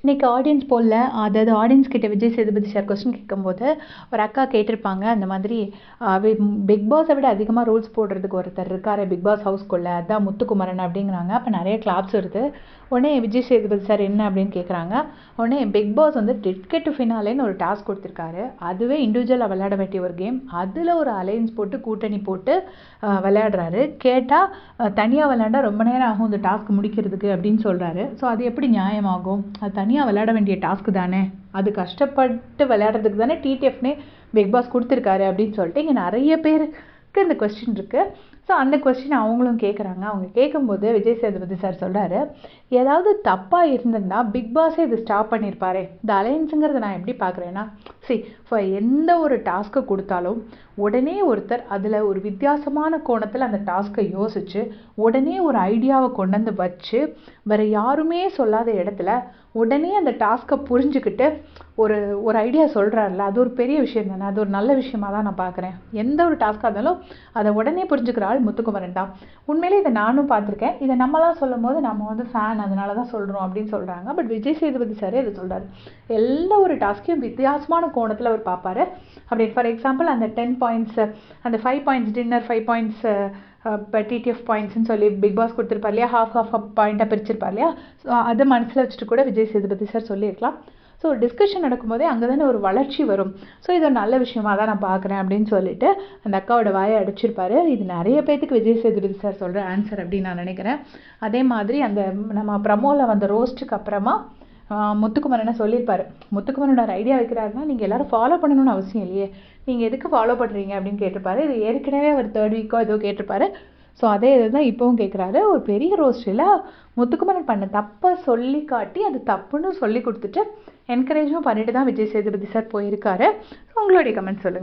இன்னைக்கு ஆடியன்ஸ் போல்ல அதாவது ஆடியன்ஸ் கிட்ட விஜய் சேதுபதி சார் கொஸ்டின் கேட்கும்போது ஒரு அக்கா கேட்டிருப்பாங்க அந்த மாதிரி பிக் பாஸை விட அதிகமாக ரூல்ஸ் போடுறதுக்கு ஒருத்தர் இருக்காரு பிக் பாஸ் ஹவுஸ்க்குள்ள அதான் முத்துக்குமரன் அப்படிங்கிறாங்க. அப்போ நிறைய கிளாப்ஸ் வருது. உடனே விஜய் சேதுபதி சார் என்ன அப்படின்னு கேட்குறாங்க. உடனே பிக் பாஸ் வந்து டிக்கெட் ஃபினாலேன்னு ஒரு டாஸ்க் கொடுத்துருக்காரு. அதுவே இண்டிவிஜுவலாக விளையாட வேண்டிய ஒரு கேம். அதில் ஒரு அலையன்ஸ் போட்டு கூட்டணி போட்டு விளையாடுறாரு. கேட்டால் தனியாக விளையாண்டா ரொம்ப நேரம் ஆகும் இந்த டாஸ்க் முடிக்கிறதுக்கு அப்படின்னு சொல்கிறாரு. ஸோ அது எப்படி நியாயமாகும்? அது தனியாக விளையாட வேண்டிய டாஸ்க்கு தானே, அது கஷ்டப்பட்டு விளையாடுறதுக்கு தானே டிடிஎஃப்னே பிக் பாஸ் கொடுத்துருக்காரு அப்படின்னு சொல்லிட்டு இங்கே நிறைய பேருக்கு இந்த கொஸ்டின் இருக்குது. ஸோ அந்த கொஸ்டின் அவங்களும் கேட்குறாங்க. அவங்க கேட்கும்போது விஜய் சேதுபதி சார் சொல்கிறாரு, ஏதாவது தப்பாக இருந்திருந்தா பிக் பாஸே இது ஸ்டாப் பண்ணியிருப்பாரு. இந்த அலையன்ஸுங்கிறத நான் எப்படி பார்க்குறேன்னா, எந்த ஒரு டாஸ்க்கை கொடுத்தாலும் உடனே ஒருத்தர் அதில் ஒரு வித்தியாசமான கோணத்தில் அந்த டாஸ்க்கை யோசித்து உடனே ஒரு ஐடியாவை கொண்டு வந்து வச்சு வேறு யாருமே சொல்லாத இடத்துல உடனே அந்த டாஸ்க்கை புரிஞ்சுக்கிட்டு ஒரு ஒரு ஐடியா சொல்கிறாருல, அது ஒரு பெரிய விஷயம் தானே. அது ஒரு நல்ல விஷயமாக தான் நான் பார்க்குறேன். எந்த ஒரு டாஸ்க்காக இருந்தாலும் அதை உடனே புரிஞ்சுக்கிற ஆள் முத்துக்குமரன் தான். உண்மையிலே இதை நானும் பார்த்துருக்கேன். இதை நம்மளாம் சொல்லும் போது நம்ம வந்து ஃபேன் அதனால தான் சொல்கிறோம் அப்படின்னு சொல்கிறாங்க. பட் விஜய் சேதுபதி சாரே இதை சொல்கிறாரு. எல்லா ஒரு டாஸ்க்கையும் வித்தியாசமான கோணத்தில் அவர் பார்ப்பார். அப்படி ஃபார் எக்ஸாம்பிள் அந்த 10 பாயிண்ட்ஸு அந்த 5 பாயிண்ட்ஸ் டின்னர் 5 பாயிண்ட்ஸு இப்போ டிடிஎஃப் பாயிண்ட்ஸ்ன்னு சொல்லி பிக் பாஸ் கொடுத்துருப்பார் இல்லையா, ஹாஃப் பாயிண்ட்டாக பிரிச்சிருப்பார் இல்லையா. ஸோ அதை மனசில் வச்சுட்டு கூட விஜய் சேதுபதி சார் சொல்லியிருக்கலாம். ஸோ டிஸ்கஷன் நடக்கும்போதே அங்கே தானே ஒரு வளர்ச்சி வரும். ஸோ இது ஒரு நல்ல விஷயமாக தான் நான் பார்க்குறேன் அப்படின்னு சொல்லிட்டு அந்த அக்காவோட வாயை அடிச்சிருப்பாரு. இது நிறைய பேர்த்துக்கு விஜய் சேதுபதி சார் சொல்கிற ஆன்சர் அப்படின்னு நான் நினைக்கிறேன். அதே மாதிரி அந்த நம்ம ப்ரமோவில் வந்த ரோஸ்ட்டுக்கு அப்புறமா முத்துக்குமரனை சொல்லியிருப்பாரு. முத்துக்குமரனோட ஐடியா வைக்கிறாருன்னா நீங்கள் எல்லோரும் ஃபாலோ பண்ணணும்னு அவசியம் இல்லையே, நீங்கள் எதுக்கு ஃபாலோ பண்ணுறீங்க அப்படின்னு கேட்டிருப்பாரு. இது ஏற்கனவே ஒரு 3rd வீக்கோ ஏதோ கேட்டிருப்பாரு. ஸோ அதே இதுதான் இப்போவும் கேட்குறாரு. ஒரு பெரிய ரோஸ்டில் முத்துக்குமரன் பண்ண தப்பை சொல்லி காட்டி அது தப்புன்னு சொல்லி கொடுத்துட்டு என்கரேஜும் பண்ணிட்டு தான் விஜய் சேதுபதி சார் போயிருக்காரு. உங்களுடைய கமெண்ட் சொல்லுங்கள்.